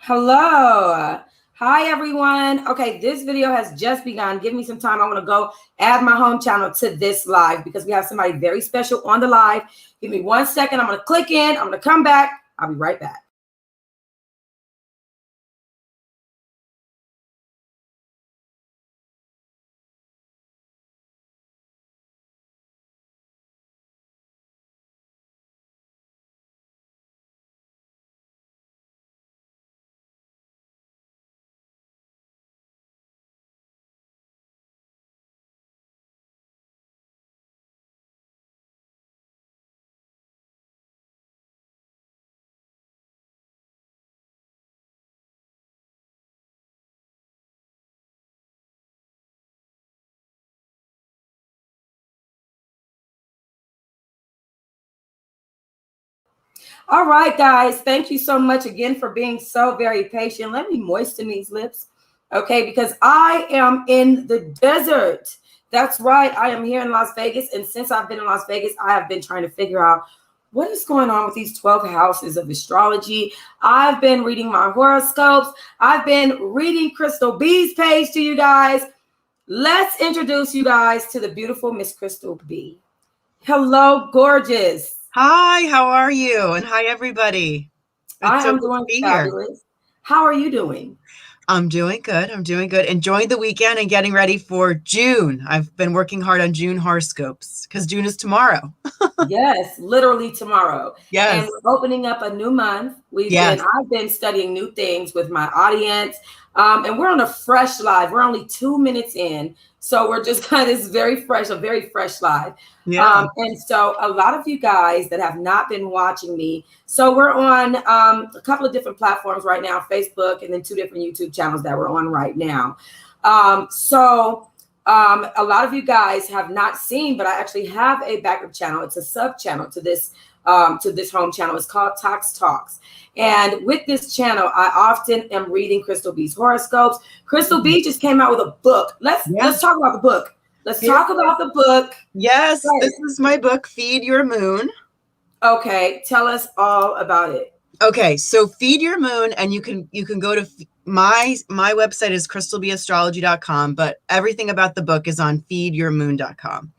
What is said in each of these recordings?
Hello. Hi, everyone. Okay, this video has just begun. Give me some time. I want to go add my home channel to this live because we have somebody very special on the live. Give me 1 second. I'm going to click in. I'm going to come back. I'll be right back. All right, guys. Thank you so much again for being so very patient. Let me moisten these lips, okay, because I am in the desert. That's right. I am here in Las Vegas. And since I've been in Las Vegas, I have been trying to figure out what is going on with these 12 houses of astrology. I've been reading my horoscopes. I've been reading Crystal B's page to you guys. Let's introduce you guys to the beautiful Miss Crystal B. Hello, gorgeous. Hi, how are you? And hi, everybody. I am doing fabulous. How are you doing? I'm doing good. Enjoying the weekend and getting ready for June. I've been working hard on June horoscopes because June is tomorrow. Yes, literally tomorrow. Yes. And we're opening up a new month. I've been studying new things with my audience. And we're on a fresh live. We're only 2 minutes in. So we're just kind of this a very fresh live. Yeah. And so a lot of you guys that have not been watching me. So we're on a couple of different platforms right now, Facebook, and then 2 different YouTube channels that we're on right now. A lot of you guys have not seen, but I actually have a backup channel. It's a sub channel to this home channel. It's called Tox Talks. And with this channel, I often am reading Crystal B's horoscopes. Crystal B just came out with a book. Let's talk about the book. Let's talk about the book. Yes, right. This is my book, Feed Your Moon. Okay, tell us all about it. Okay, so Feed Your Moon, and you can go to my website is crystalbastrology.com, but everything about the book is on feedyourmoon.com.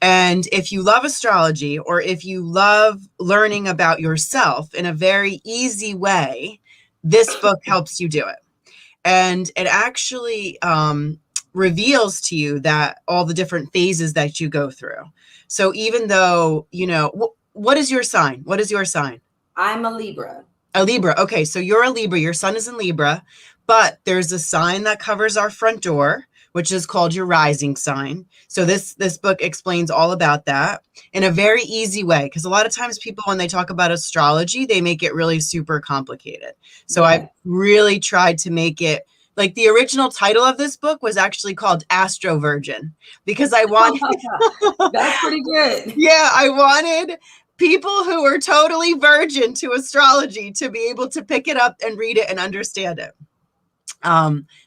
And if you love astrology, or if you love learning about yourself in a very easy way, this book helps you do it. And it actually reveals to you that all the different phases that you go through. So even though, what is your sign? What is your sign? I'm a Libra. A Libra. Okay, so you're a Libra. Your sun is in Libra, but there's a sign that covers our front door, which is called your rising sign. So this book explains all about that in a very easy way, because a lot of times people, when they talk about astrology, they make it really super complicated. So I've really tried to make it, like, the original title of this book was actually called Astro Virgin, because I wanted that's pretty good. Yeah, I wanted people who were totally virgin to astrology to be able to pick it up and read it and understand it.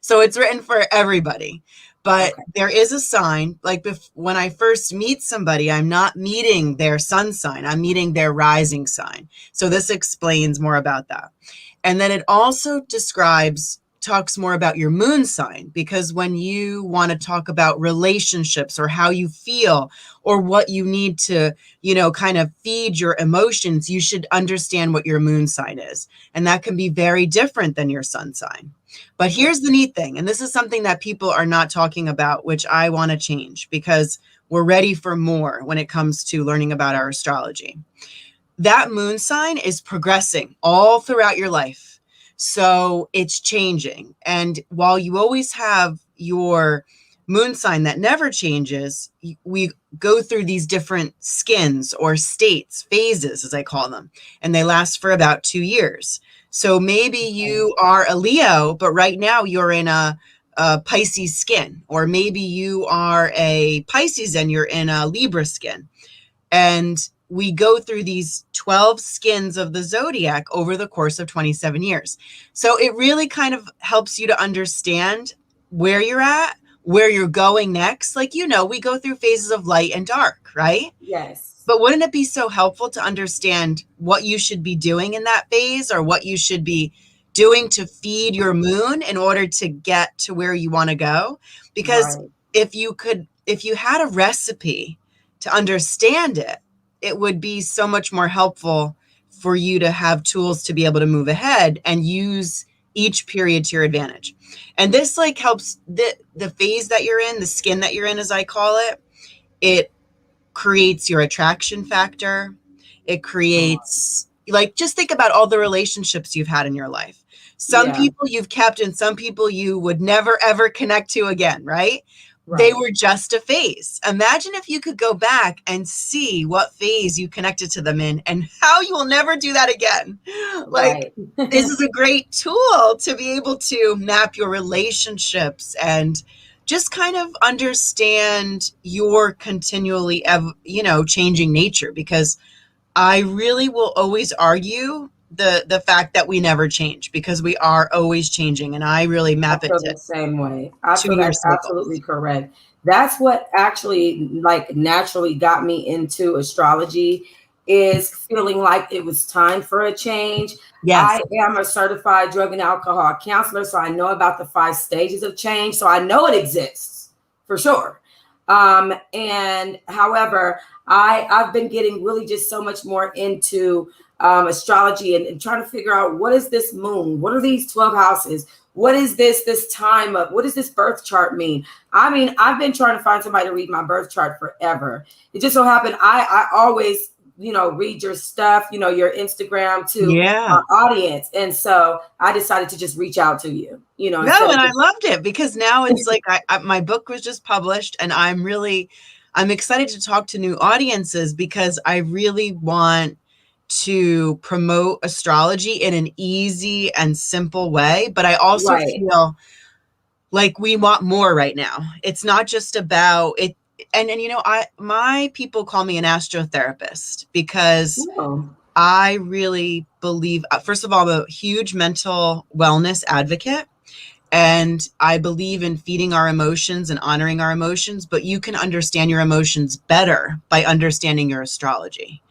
So it's written for everybody, but there is a sign, like when I first meet somebody, I'm not meeting their sun sign, I'm meeting their rising sign. So this explains more about that. And then it also talks more about your moon sign, because when you want to talk about relationships or how you feel or what you need to, kind of feed your emotions, you should understand what your moon sign is. And that can be very different than your sun sign. But here's the neat thing, and this is something that people are not talking about, which I want to change, because we're ready for more when it comes to learning about our astrology. That moon sign is progressing all throughout your life. So it's changing. And while you always have your moon sign that never changes, we go through these different skins or states, phases, as I call them, and they last for about 2 years. So maybe you are a Leo, but right now you're in a Pisces skin, or maybe you are a Pisces and you're in a Libra skin. And we go through these 12 skins of the zodiac over the course of 27 years. So it really kind of helps you to understand where you're at, where you're going next. Like, we go through phases of light and dark, right? Yes. But wouldn't it be so helpful to understand what you should be doing in that phase, or what you should be doing to feed your moon in order to get to where you want to go. Because Right. if you had a recipe to understand it, it would be so much more helpful for you to have tools to be able to move ahead and use each period to your advantage. And this like helps the phase that you're in, the skin that you're in, as I call it. It creates your attraction factor. It creates, like, just think about all the relationships you've had in your life. Some Yeah. people you've kept and some people you would never ever connect to again, right? They Right. were just a phase. Imagine if you could go back and see what phase you connected to them in and how you will never do that again. Like, Right. this is a great tool to be able to map your relationships and just kind of understand your continually, changing nature. Because I really will always argue the fact that we never change, because we are always changing, and I really I map it feel the same way. I to feel your that's cycles. absolutely correct. That's what actually like naturally got me into astrology, is feeling like it was time for a change. Yes. I am a certified drug and alcohol counselor, so I know about the 5 stages of change. So I know it exists for sure. And however, I've been getting really just so much more into astrology, and trying to figure out, what is this moon? What are these 12 houses? What is this time of, what does this birth chart mean? I mean, I've been trying to find somebody to read my birth chart forever. It just so happened I always, read your stuff, your Instagram to Yeah. our audience. And so I decided to just reach out to you, No, instead and of I just, loved it, because now it's like my book was just published, and I'm excited to talk to new audiences, because I really want to promote astrology in an easy and simple way. But I also right. feel like we want more right now. It's not just about it. And my people call me an astrotherapist, because No. I really believe, first of all, I'm a huge mental wellness advocate. And I believe in feeding our emotions and honoring our emotions, but you can understand your emotions better by understanding your astrology.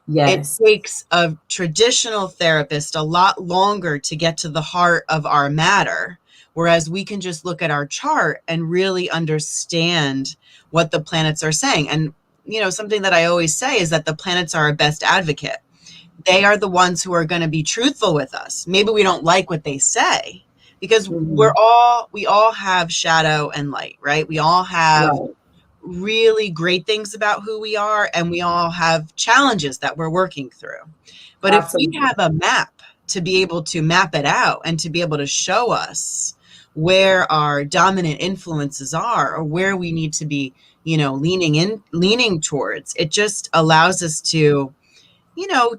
It Yes. takes a traditional therapist a lot longer to get to the heart of our matter, whereas we can just look at our chart and really understand what the planets are saying. And, something that I always say is that the planets are our best advocate. They are the ones who are going to be truthful with us. Maybe we don't like what they say, because Mhm. we all have shadow and light, right? We all have Right. really great things about who we are, and we all have challenges that we're working through. But if we Absolutely. have a map to be able to map it out and to be able to show us where our dominant influences are, or where we need to be, leaning towards, it just allows us to,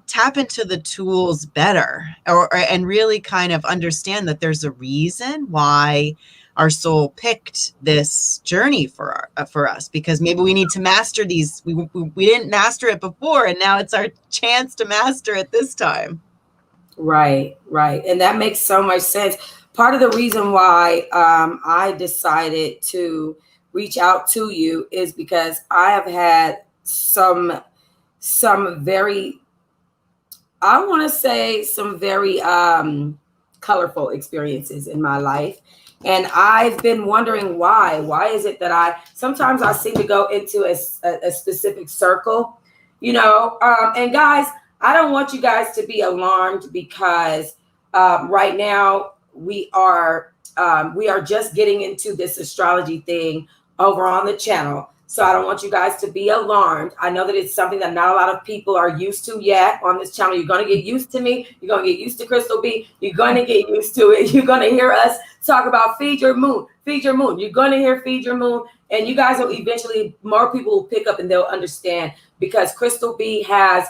tap into the tools better, and really kind of understand that there's a reason why our soul picked this journey for us, because maybe we need to master these. We didn't master it before, and now it's our chance to master it this time. Right, right. And that makes so much sense. Part of the reason why I decided to reach out to you is because I have had some very, I want to say, some very colorful experiences in my life. And I've been wondering why. Why is it that sometimes I seem to go into a specific circle, and guys, I don't want you guys to be alarmed, because right now we are just getting into this astrology thing over on the channel. So I don't want you guys to be alarmed. I know that it's something that not a lot of people are used to yet on this channel. You're going to get used to me. You're going to get used to Crystal B. You're going to get used to it. You're going to hear us talk about feed your moon, feed your moon. You're going to hear feed your moon. And you guys will eventually, more people will pick up and they'll understand, because Crystal B has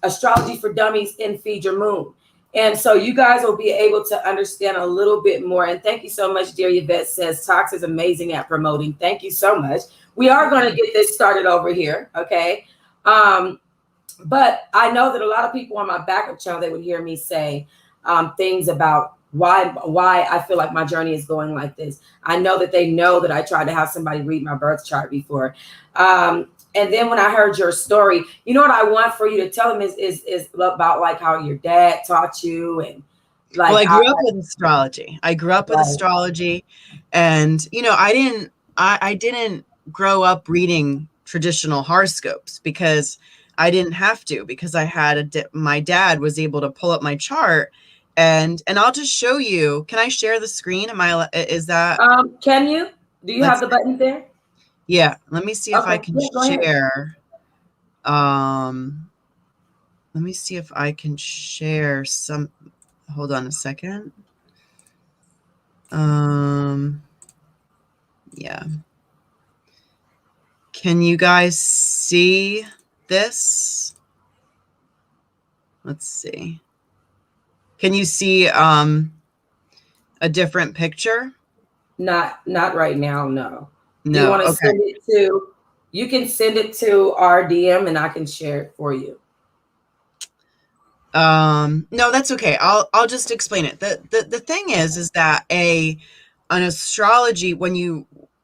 astrology for dummies in Feed Your Moon. And so you guys will be able to understand a little bit more. And thank you so much, dear Yvette says, Tox is amazing at promoting. Thank you so much. We are going to get this started over here. Okay. But I know that a lot of people on my backup channel, they would hear me say things about why I feel like my journey is going like this. I know that they know that I tried to have somebody read my birth chart before. And then when I heard your story, what I want for you to tell them is about like how your dad taught you, and Well, Like I grew up with astrology. right. And I didn't grow up reading traditional horoscopes because I didn't have to, because I had my dad was able to pull up my chart, and I'll just show you. Can I share the screen? Is that Can you? Do you have let's the buttons there? Yeah, let me see if I Okay. can Yeah, go ahead. share. Let me see if I can share some. Hold on a second. Yeah. Can you guys see this? Let's see. Can you see a different picture? Not right now, no. Do you No. want to Okay. send it to, you can send it to our DM and I can share it for you. No, that's okay. I'll just explain it. The thing is that an astrology, when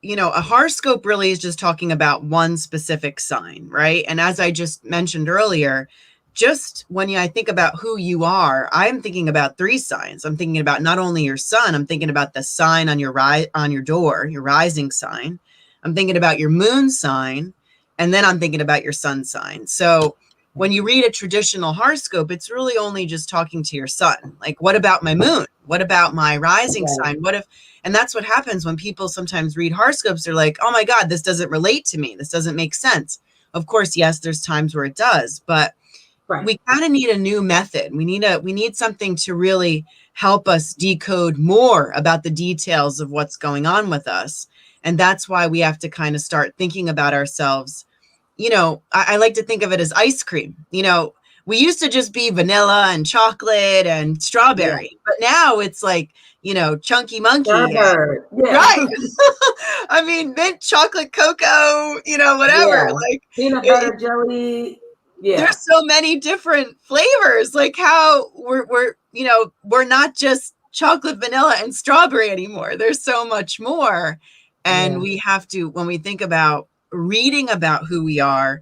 a horoscope really is just talking about one specific sign, right? And as I just mentioned earlier, just when I think about who you are, I'm thinking about 3 signs. I'm thinking about not only your sun, I'm thinking about the sign on your door, your rising sign. I'm thinking about your moon sign, and then I'm thinking about your sun sign. So when you read a traditional horoscope, it's really only just talking to your sun. Like, what about my moon? What about my rising sign? And that's what happens when people sometimes read horoscopes. They're like, oh my God, this doesn't relate to me. This doesn't make sense. Of course, yes, there's times where it does, but Right. we kind of need a new method. We need something to really help us decode more about the details of what's going on with us. And that's why we have to kind of start thinking about ourselves. I like to think of it as ice cream. We used to just be vanilla and chocolate and strawberry, but now it's like, chunky monkey. Yeah. Right. I mean, mint chocolate cocoa, whatever. Yeah. Like Peanut butter jelly. Yeah. there's so many different flavors. Like how we're not just chocolate, vanilla, and strawberry anymore. There's so much more. And we have to, when we think about reading about who we are,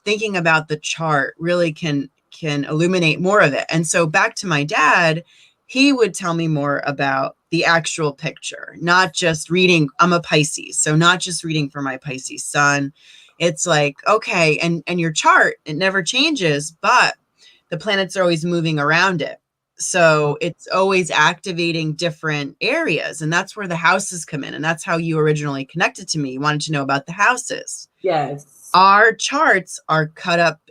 thinking about the chart really can illuminate more of it. And so back to my dad, he would tell me more about the actual picture, not just reading. I'm a Pisces, so not just reading for my Pisces sun. It's like, okay, and your chart, it never changes, but the planets are always moving around it. So it's always activating different areas. And that's where the houses come in. And that's how you originally connected to me. You wanted to know about the houses. Yes. Our charts are cut up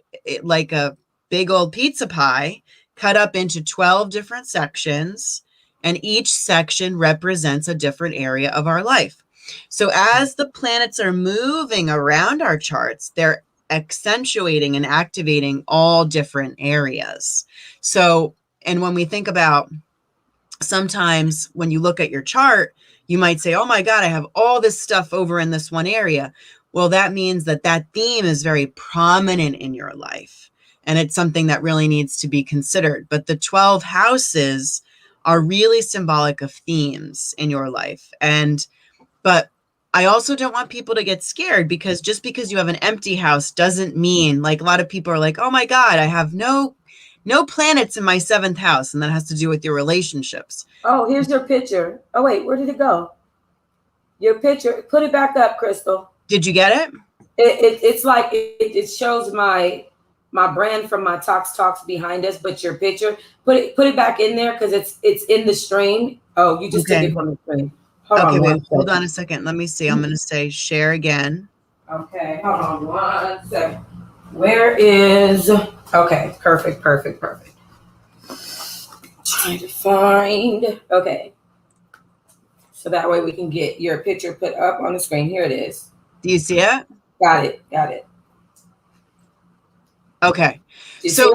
like a big old pizza pie, cut up into 12 different sections. And each section represents a different area of our life. So as the planets are moving around our charts, they're accentuating and activating all different areas. So, and when we think about, sometimes when you look at your chart, you might say, oh my God, I have all this stuff over in this one area. Well, that means that theme is very prominent in your life. And it's something that really needs to be considered. But the 12 houses are really symbolic of themes in your life. But I also don't want people to get scared, because just because you have an empty house doesn't mean, like, a lot of people are like, oh my God, I have no planets in my 7th house. And that has to do with your relationships. Oh, here's your picture. Oh, wait, where did it go? Your picture. Put it back up, Crystal. Did you get it? It's like it shows my brand from my talks behind us, but your picture, put it back in there, because it's in the stream. Oh, you just took it from the stream. Hold on a second. Let me see. I'm going to say share again. Okay, hold on 1 second. Where is, okay, perfect. Trying to find, okay. So that way we can get your picture put up on the screen. Here it is. Do you see it? Got it. Okay. So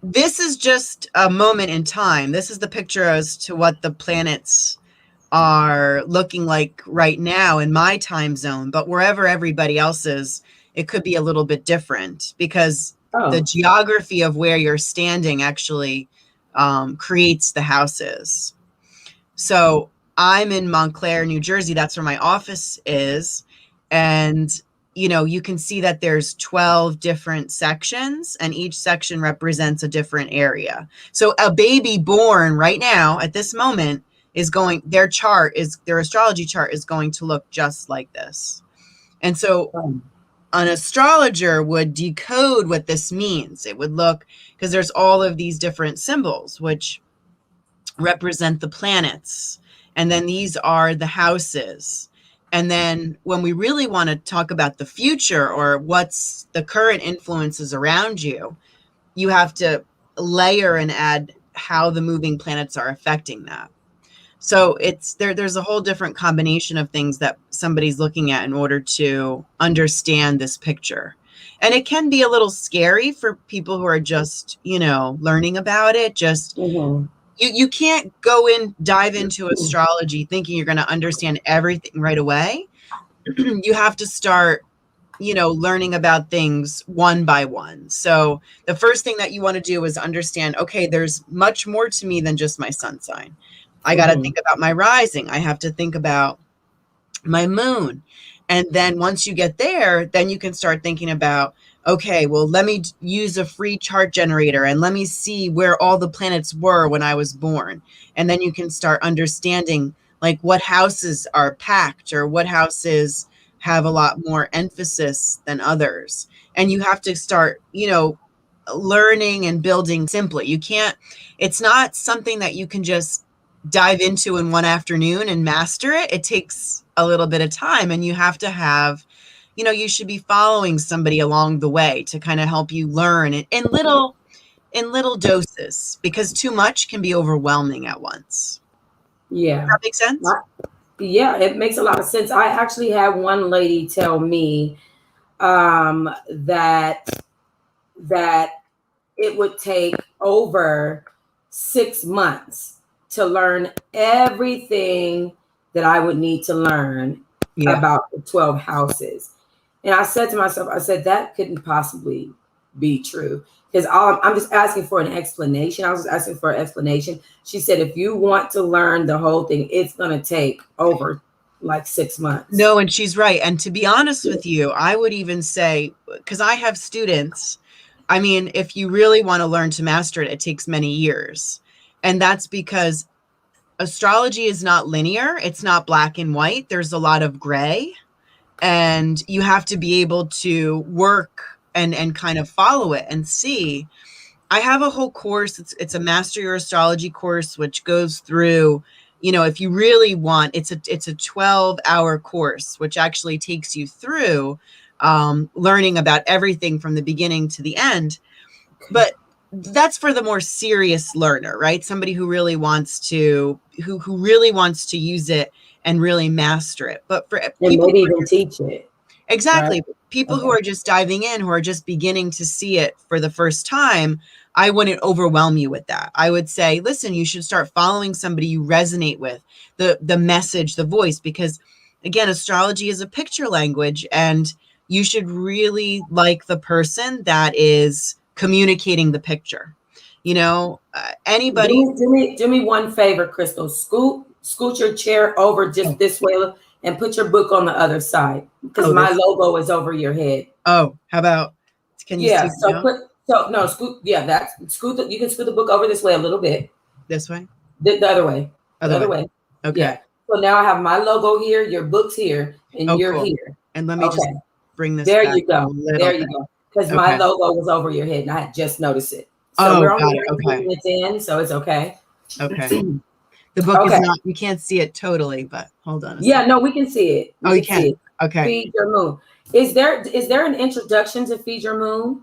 this is just a moment in time. This is the picture as to what the planets are looking like right now in my time zone, but wherever everybody else is, it could be a little bit different, because the geography of where you're standing actually creates the houses. So I'm in Montclair, New Jersey. That's where my office is. And, you can see that there's 12 different sections, and each section represents a different area. So a baby born right now at this moment is going, their astrology chart is going to look just like this. And so an astrologer would decode what this means. It would look, because there's all of these different symbols, which represent the planets. And then these are the houses. And then when we really want to talk about the future or what's the current influences around you, you have to layer and add how the moving planets are affecting that. So it's there's a whole different combination of things that somebody's looking at in order to understand this picture. And it can be a little scary for people who are just, learning about it. Just you can't dive into astrology thinking you're going to understand everything right away. You have to start, learning about things one by one. So the first thing that you want to do is understand, okay, there's much more to me than just my sun sign. I got to think about my rising. I have to think about my moon. And then once you get there, then you can start thinking about, okay, well, let me use a free chart generator and let me see where all the planets were when I was born. And then you can start understanding like what houses are packed or what houses have a lot more emphasis than others. And you have to start, learning and building simply. It's not something that you can just dive into in one afternoon and master it. It takes a little bit of time, and you have to have, you should be following somebody along the way to kind of help you learn it in little doses, because too much can be overwhelming at once. Yeah. Does that make sense? Yeah, it makes a lot of sense. I actually had one lady tell me that it would take over 6 months to learn everything that I would need to learn about the 12 houses. And I said to myself, that couldn't possibly be true, because I'm just asking for an explanation. I was just asking for an explanation. She said, if you want to learn the whole thing, it's going to take over like 6 months. No, and she's right. And to be honest with you, I would even say, because I have students, I mean, if you really want to learn to master it, it takes many years. And that's because astrology is not linear. It's not black and white. There's a lot of gray, and you have to be able to work and kind of follow it and see. I have a whole course. It's a Master Your Astrology course, which goes through, if you really want, it's a 12-hour course, which actually takes you through learning about everything from the beginning to the end. But that's for the more serious learner, right? Somebody who really wants to, who really wants to use it and really master it. But for people, maybe even teach it. Exactly. Right? People who are just diving in, who are just beginning to see it for the first time, I wouldn't overwhelm you with that. I would say, listen, you should start following somebody you resonate with, the message, the voice, because again, astrology is a picture language, and you should really like the person that is communicating the picture. Anybody. Do me one favor, Crystal. Scoot your chair over just this way and put your book on the other side, because my logo is over your head. Oh, how about? Can you see? Scoot. Yeah, you can scoot the book over this way a little bit. This way. The other way. The other way. Okay. Yeah. So now I have my logo here, your book's here, and you're cool. here. And let me just bring this. There back you go. There you go. Because my logo was over your head, and I had just noticed it. So we're only 3 minutes in, so it's okay. Okay. The book is not, you can't see it totally, but hold on. No, we can see it. You can. See it. Okay. Feed Your Moon. Is there an introduction to Feed Your Moon?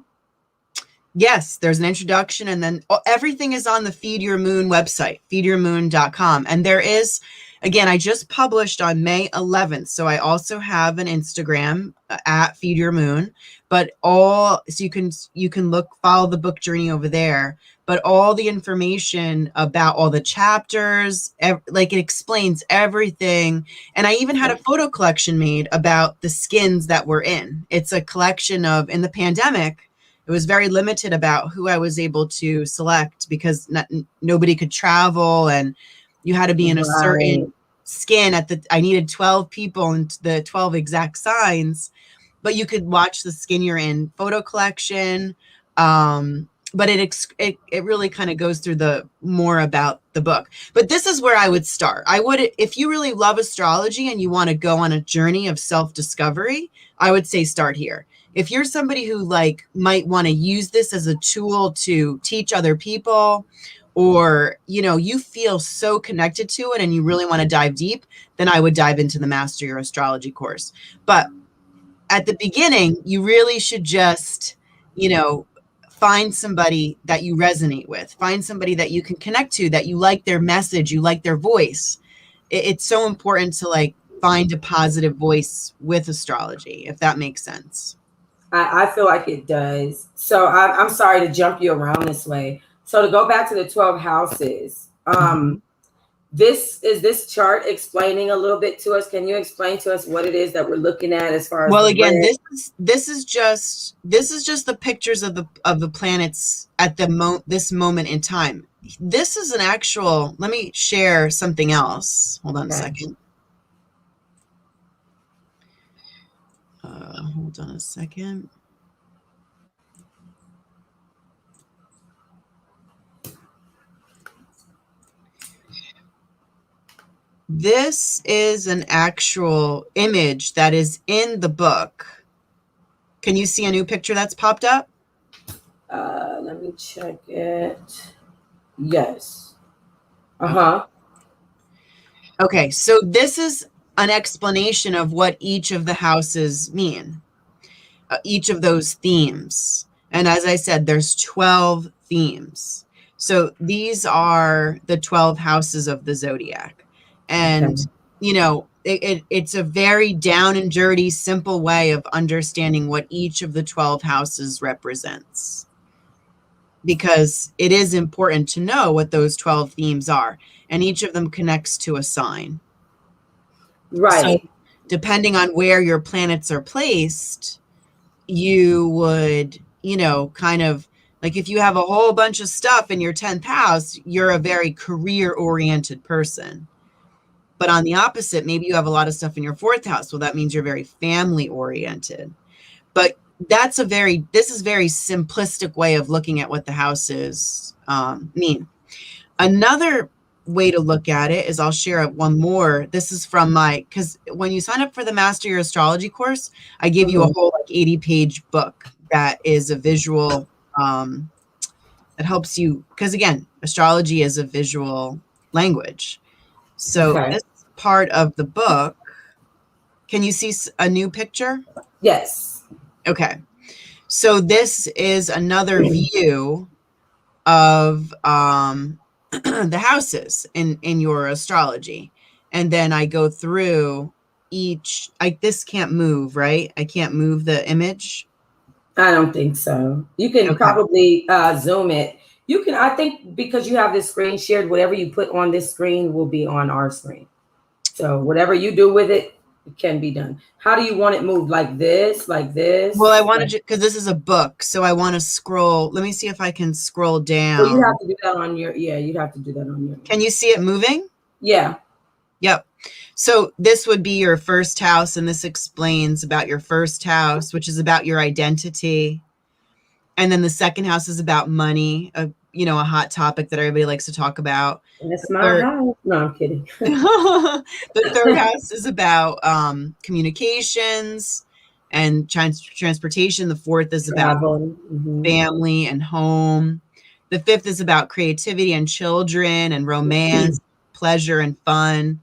Yes, there's an introduction, and then everything is on the Feed Your Moon website, feedyourmoon.com. And there is, again, I just published on May 11th. So I also have an Instagram at Feed Your Moon, but so you can follow the book journey over there. But all the information about all the chapters, it explains everything. And I even had a photo collection made about the skins that we're in. It's a collection of, in the pandemic, it was very limited about who I was able to select, because nobody could travel, and you had to be in a certain skin I needed 12 people and the 12 exact signs. but you could watch the Skin You're In photo collection. But it really kind of goes through the more about the book. But this is where I would start. I would, if you really love astrology and you want to go on a journey of self-discovery, I would say start here. If you're somebody who like might want to use this as a tool to teach other people, or, you know, you feel so connected to it and you really want to dive deep, then I would dive into the Master Your Astrology course. But at the beginning, you really should just, you know, find somebody that you resonate with, find somebody that you can connect to, that you like their message, you like their voice. It's so important to like find a positive voice with astrology, if that makes sense. I feel like it does. So I'm sorry to jump you around this way. So to go back to the 12 houses, this chart explaining a little bit to us. Can you explain to us what it is that we're looking at as far as? Well, again, this is just the pictures of the planets at this moment in time. This is an actual. Let me share something else. Hold on a second. Hold on a second. This is an actual image that is in the book. Can you see a new picture that's popped up? Let me check it. Yes. Uh-huh. Okay, so this is an explanation of what each of the houses mean, each of those themes. And as I said, there's 12 themes. So these are the 12 houses of the zodiac. And, you know, it's a very down and dirty, simple way of understanding what each of the 12 houses represents. Because it is important to know what those 12 themes are. And each of them connects to a sign. Right. So depending on where your planets are placed, you would, you know, kind of like if you have a whole bunch of stuff in your 10th house, you're a very career-oriented person. But on the opposite, maybe you have a lot of stuff in your 4th house. Well, that means you're very family-oriented. But this is very simplistic way of looking at what the houses mean. Another way to look at it is I'll share one more. This is from because when you sign up for the Master Your Astrology course, I give you a whole like 80-page book that is a visual, that helps you, because again, astrology is a visual language. So this part of the book, can you see a new picture? Yes. Okay. So this is another view of the houses in your astrology. And then I go through each, this can't move, right? I can't move the image. I don't think so. You can probably zoom it. You can, I think because you have this screen shared, whatever you put on this screen will be on our screen. So whatever you do with it, it can be done. How do you want it moved? Like this, like this? Well, I wanted to, because this is a book, so I want to scroll. Let me see if I can scroll down. Well, you have to do that on your, you'd have to do that on your. Can you see it moving? Yeah. Yep. So this would be your 1st house, and this explains about your 1st house, which is about your identity. And then the 2nd house is about money, a hot topic that everybody likes to talk about. That's my house. No, I'm kidding. The 3rd house is about communications and transportation. The 4th is about family and home. The 5th is about creativity and children and romance, pleasure and fun.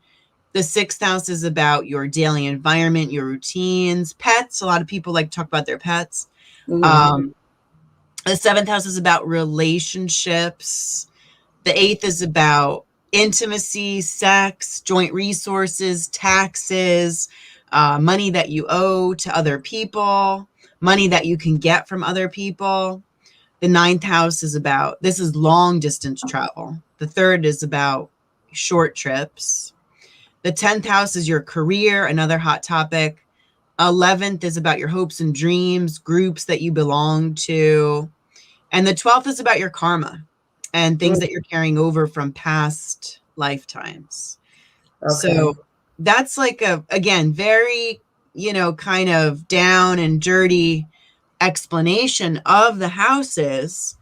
The 6th house is about your daily environment, your routines, pets. A lot of people like to talk about their pets. The 7th house is about relationships. The 8th is about intimacy, sex, joint resources, taxes, money that you owe to other people, money that you can get from other people. The 9th house is about, this is long distance travel. The 3rd is about short trips. The 10th house is your career, another hot topic. 11th is about your hopes and dreams, groups that you belong to. And the 12th is about your karma and things that you're carrying over from past lifetimes. So that's like again, very kind of down and dirty explanation of the houses.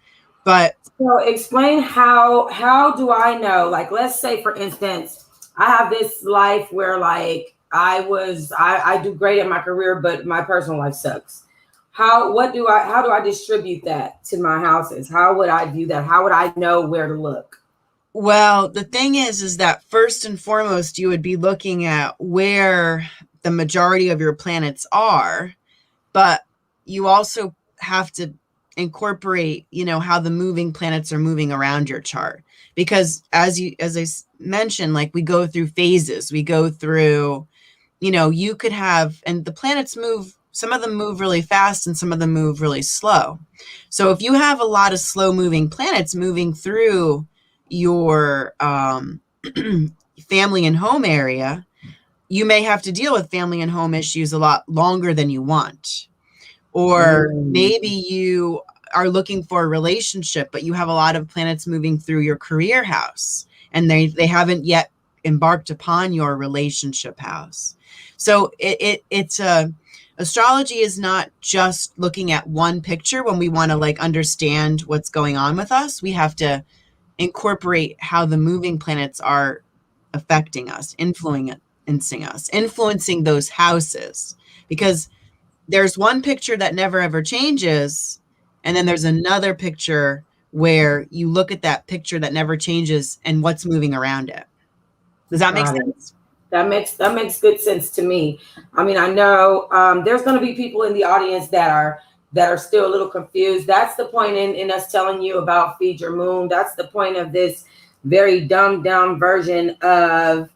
But so explain how do I know? Like, let's say for instance, I have this life where like I do great at my career, but my personal life sucks. How do I distribute that to my houses? How would I do that? How would I know where to look? well, the thing is that first and foremost, you would be looking at where the majority of your planets are, but you also have to incorporate, how the moving planets are moving around your chart. Because as I mentioned, like we go through phases, we go through, you could have, and the planets move, some of them move really fast and some of them move really slow. So if you have a lot of slow moving planets moving through your family and home area, you may have to deal with family and home issues a lot longer than you want. Or maybe you are looking for a relationship, but you have a lot of planets moving through your career house and they haven't yet embarked upon your relationship house. So astrology is not just looking at one picture when we want to like understand what's going on with us. We have to incorporate how the moving planets are affecting us, influencing those houses, because there's one picture that never ever changes, and then there's another picture where you look at that picture that never changes and what's moving around it. Does that make Got it. sense? That makes good sense to me. I mean, I know there's going to be people in the audience that are still a little confused. That's the point in us telling you about Feed Your Moon. That's the point of this very dumbed down version of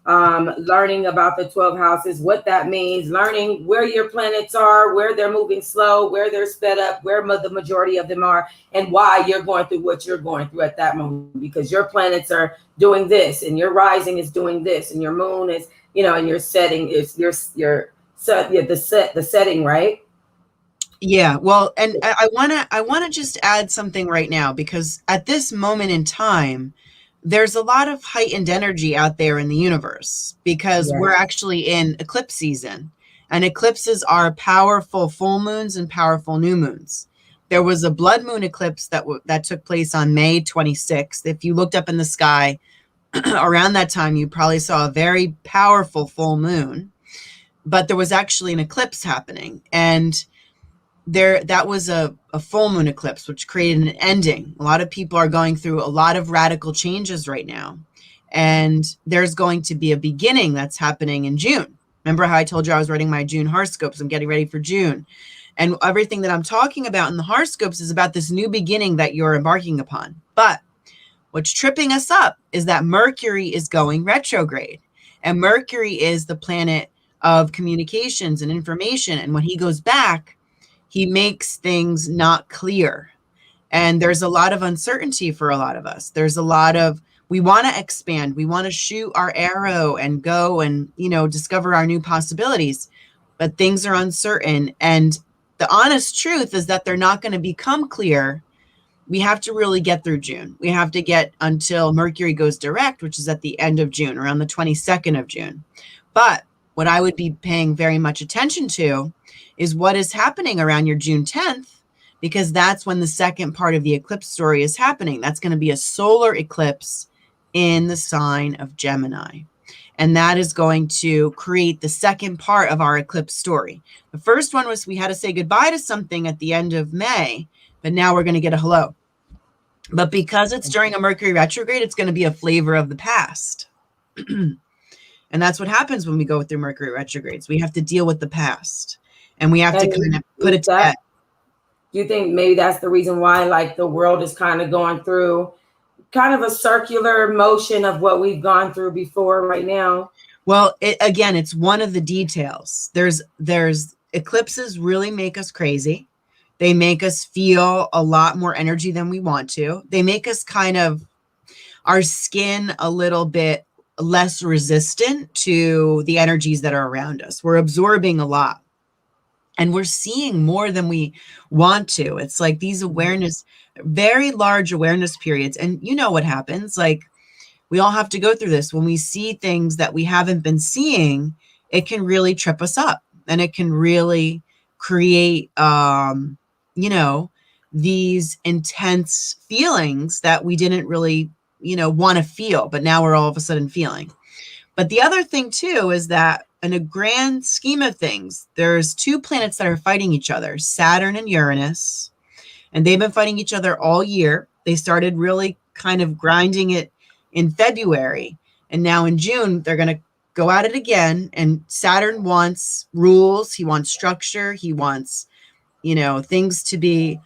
learning about the 12 houses, what that means, learning where your planets are, where they're moving slow, where they're sped up, where the majority of them are, and why you're going through what you're going through at that moment, because your planets are doing this and your rising is doing this and your moon is, and your setting is the setting, right? Yeah, well, and I want to just add something right now, because at this moment in time, there's a lot of heightened energy out there in the universe, because we're Yes. actually in eclipse season, and eclipses are powerful full moons and powerful new moons. There was a blood moon eclipse that took place on May 26th. If you looked up in the sky around that time, you probably saw a very powerful full moon, but there was actually an eclipse happening, and that was a full moon eclipse, which created an ending. A lot of people are going through a lot of radical changes right now, and there's going to be a beginning that's happening in June. Remember how I told you I was writing my June horoscopes? I'm getting ready for June, and everything that I'm talking about in the horoscopes is about this new beginning that you're embarking upon. But what's tripping us up is that Mercury is going retrograde, and Mercury is the planet of communications and information, and when he goes back, he makes things not clear. And there's a lot of uncertainty for a lot of us. We want to expand. We want to shoot our arrow and go and, discover our new possibilities. But things are uncertain. And the honest truth is that they're not going to become clear. We have to really get through June. We have to get until Mercury goes direct, which is at the end of June, around the 22nd of June. But what I would be paying very much attention to is what is happening around your June 10th, because that's when the second part of the eclipse story is happening. That's going to be a solar eclipse in the sign of Gemini. And that is going to create the second part of our eclipse story. The first one was we had to say goodbye to something at the end of May, but now we're going to get a hello. But because it's during a Mercury retrograde, it's going to be a flavor of the past. And that's what happens when we go through Mercury retrogrades. We have to deal with the past, and we have to kind of put it to bed. Do you think maybe that's the reason why like the world is kind of going through kind of a circular motion of what we've gone through before right now? Well, it's one of the details. There's eclipses really make us crazy. They make us feel a lot more energy than we want to. They make us kind of, our skin a little bit less resistant to the energies that are around us. We're absorbing a lot, and we're seeing more than we want to. It's like these very large awareness periods. And you know what happens? Like, we all have to go through this. When we see things that we haven't been seeing, it can really trip us up. and it can really create, these intense feelings that we didn't really, want to feel, but now we're all of a sudden feeling. But the other thing too is that in a grand scheme of things, there's two planets that are fighting each other, Saturn and Uranus, and they've been fighting each other all year. They started really kind of grinding it in February, and now in June, they're going to go at it again. And Saturn wants rules. He wants structure. He wants, things to be,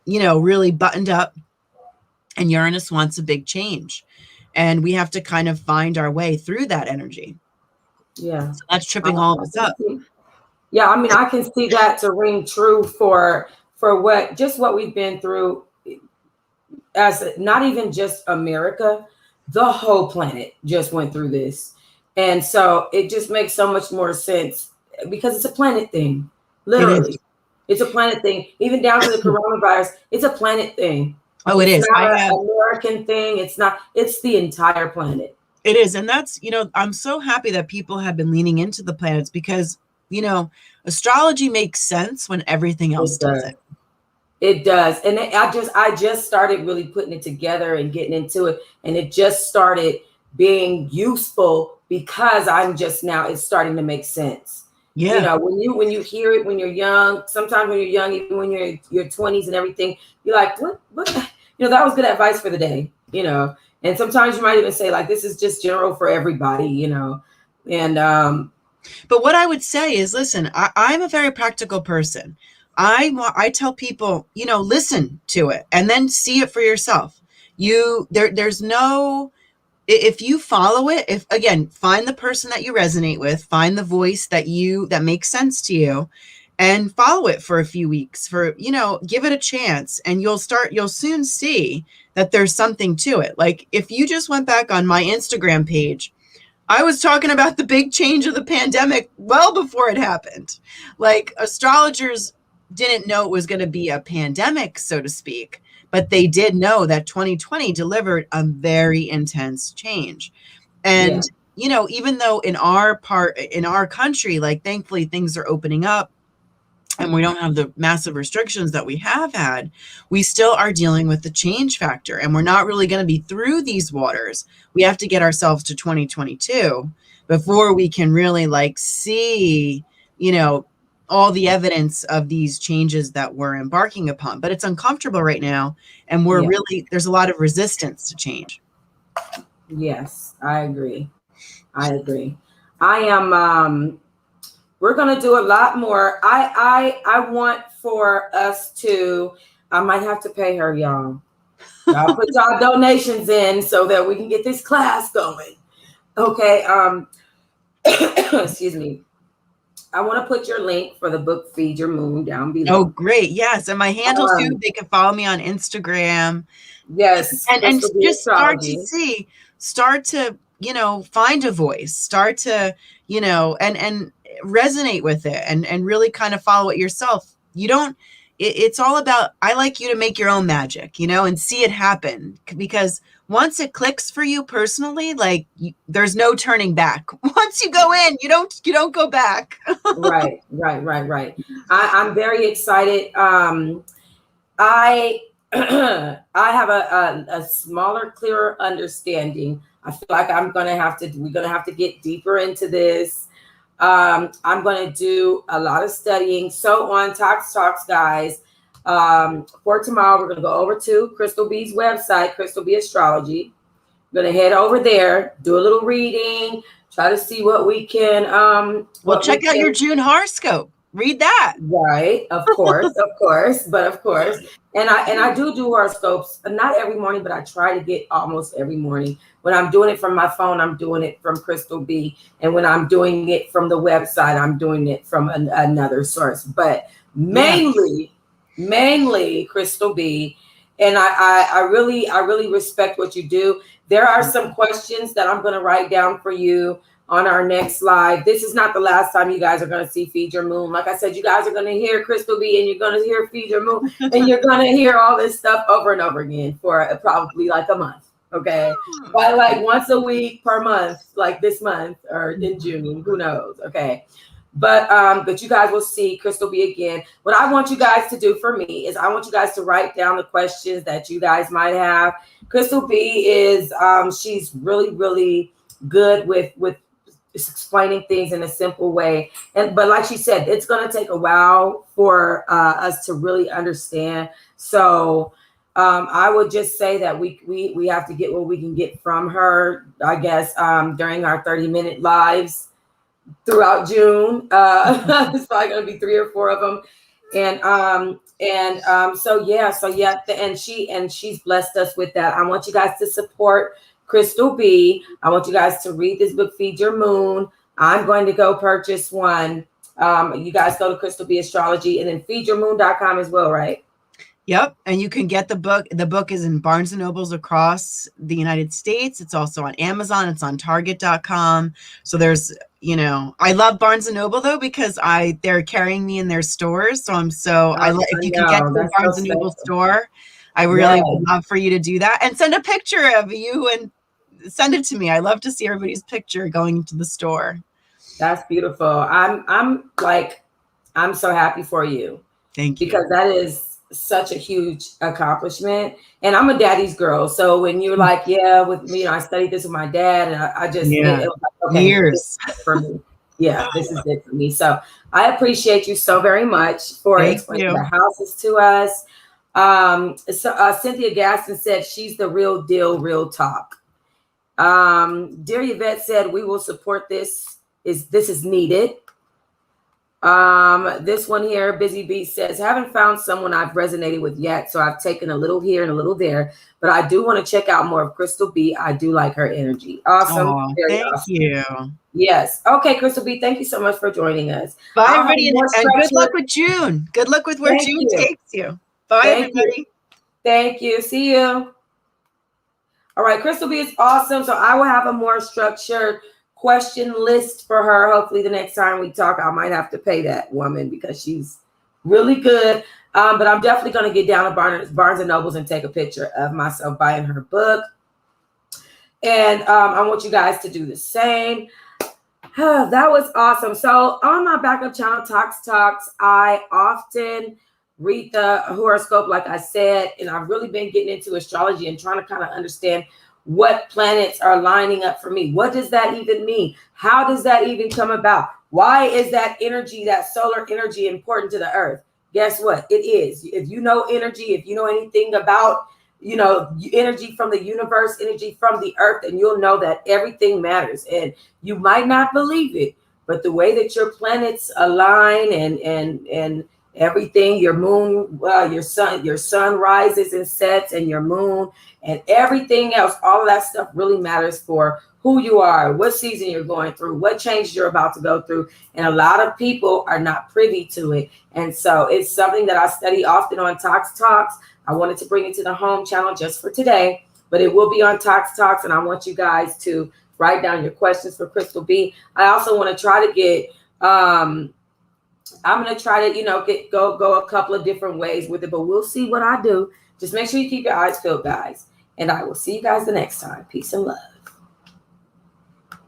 really buttoned up. And Uranus wants a big change. And we have to kind of find our way through that energy. Yeah. So that's tripping all of us up. Yeah, I mean, I can see that to ring true for what we've been through, as not even just America, the whole planet just went through this. And so it just makes so much more sense because it's a planet thing. Literally. It's a planet thing. Even down to the coronavirus, it's a planet thing. Oh, it is. It's not an American thing. It's not. It's the entire planet. It is. And that's, I'm so happy that people have been leaning into the planets because, astrology makes sense when everything else doesn't. It does. And I just started really putting it together and getting into it. And it just started being useful because it's starting to make sense. Yeah. When you hear it when you're young, sometimes when you're young, even when you're in your 20s and everything, you're like, what, that was good advice for the day, and sometimes you might even say like, this is just general for everybody, and, but what I would say is, listen, I'm a very practical person. I tell people, listen to it and then see it for yourself. There's no, if you follow it, find the person that you resonate with, find the voice that makes sense to you, and follow it for a few weeks, give it a chance, and you'll soon see that there's something to it. Like if you just went back on my Instagram page, I was talking about the big change of the pandemic well before it happened. Like astrologers didn't know it was going to be a pandemic, so to speak, but they did know that 2020 delivered a very intense change. And, even though in our country, like thankfully things are opening up and we don't have the massive restrictions that we have had, we still are dealing with the change factor, and we're not really going to be through these waters. We have to get ourselves to 2022 before we can really see, all the evidence of these changes that we're embarking upon. But it's uncomfortable right now, and there's a lot of resistance to change. Yes, I agree. I am, we're going to do a lot more. I want for us to, I might have to pay her, y'all. Y'all put y'all donations in so that we can get this class going. Okay. Excuse me. I want to put your link for the book Feed Your Moon down below. Oh, great. Yes. And my handle too, they can follow me on Instagram. Yes. And just start to, find a voice, start to, and resonate with it and really kind of follow it yourself. It's all about, I like you to make your own magic, and see it happen, because once it clicks for you personally, there's no turning back. Once you go in, you don't go back. Right. I'm very excited. I have a smaller, clearer understanding. I feel like we're going to have to get deeper into this. I'm going to do a lot of studying. So on Talks, guys, for tomorrow, we're going to go over to Crystal B's website, Crystal B Astrology. We're going to head over there, do a little reading, try to see what we can. Check out your June horoscope. Read that. Right. Of course. And I do horoscopes, not every morning, but I try to get almost every morning. When I'm doing it from my phone, I'm doing it from Crystal B. And when I'm doing it from the website, I'm doing it from another source, but mainly Crystal B. And I really respect what you do. There are some questions that I'm going to write down for you on our next live. This is not the last time you guys are going to see Feed Your Moon. Like I said, you guys are going to hear Crystal B, and you're going to hear Feed Your Moon, and you're going to hear all this stuff over and over again for probably like a month. Okay. But once a week per month, like this month or in June, who knows? Okay. But you guys will see Crystal B again. What I want you guys to do for me is I want you guys to write down the questions that you guys might have. Crystal B is she's really, really good with explaining things in a simple way. But like she said, it's going to take a while for us to really understand. So I would just say that we have to get what we can get from her, I guess, during our 30-minute lives throughout June. It's probably going to be 3 or 4 of them. And she's blessed us with that. I want you guys to support Crystal B. I want you guys to read this book, Feed Your Moon. I'm going to go purchase one. You guys go to Crystal B Astrology and then feedyourmoon.com as well, right? Yep. And you can get the book. The book is in Barnes and Nobles across the United States. It's also on Amazon. It's on Target.com. So there's, I love Barnes and Noble though, because they're carrying me in their stores. So if you can get to the Barnes and Noble store, I really would love for you to do that and send a picture of you and send it to me. I love to see everybody's picture going into the store. That's beautiful. I'm so happy for you. Thank you. Because that is such a huge accomplishment. And I'm a daddy's girl. So when you're like, with me, I studied this with my dad, and I just, it was like, okay, years for me. Yeah, this is it for me. So I appreciate you so very much for explaining the houses to us. Cynthia Gaston said she's the real deal, real talk. Dear Yvette said we will support this. This is needed. This one here, Busy Bee says, haven't found someone I've resonated with yet, so I've taken a little here and a little there, but I do want to check out more of Crystal B. I do like her energy. Awesome. Oh, thank you. Yes. Okay, Crystal B, thank you so much for joining us. Bye, everybody, and good luck with June. Good luck with where June takes you. Bye, everybody. Thank you. See you. All right, Crystal B is awesome, so I will have a more structured question list for her. Hopefully the next time we talk, I might have to pay that woman because she's really good. But I'm definitely going to get down to Barnes and Nobles and take a picture of myself buying her book. And I want you guys to do the same. That was awesome. So on my backup channel, Talks, I often read the horoscope, like I said, and I've really been getting into astrology and trying to kind of understand what planets are lining up for me. What does that even mean? How does that even come about? Why is that energy, that solar energy, important to the earth? Guess what? It is. If you know energy, if you know anything about, energy from the universe, energy from the earth, then you'll know that everything matters. And you might not believe it, but the way that your planets align and everything, your moon, your sun rises and sets, and your moon and everything else, all of that stuff really matters for who you are, what season you're going through, what changes you're about to go through. And a lot of people are not privy to it. And so it's something that I study often on Talks. I wanted to bring it to the home channel just for today, but it will be on Talks. And I want you guys to write down your questions for Crystal B. I also want to try to get, I'm going to try to, go a couple of different ways with it, but we'll see what I do. Just make sure you keep your eyes peeled, guys. And I will see you guys the next time. Peace and love.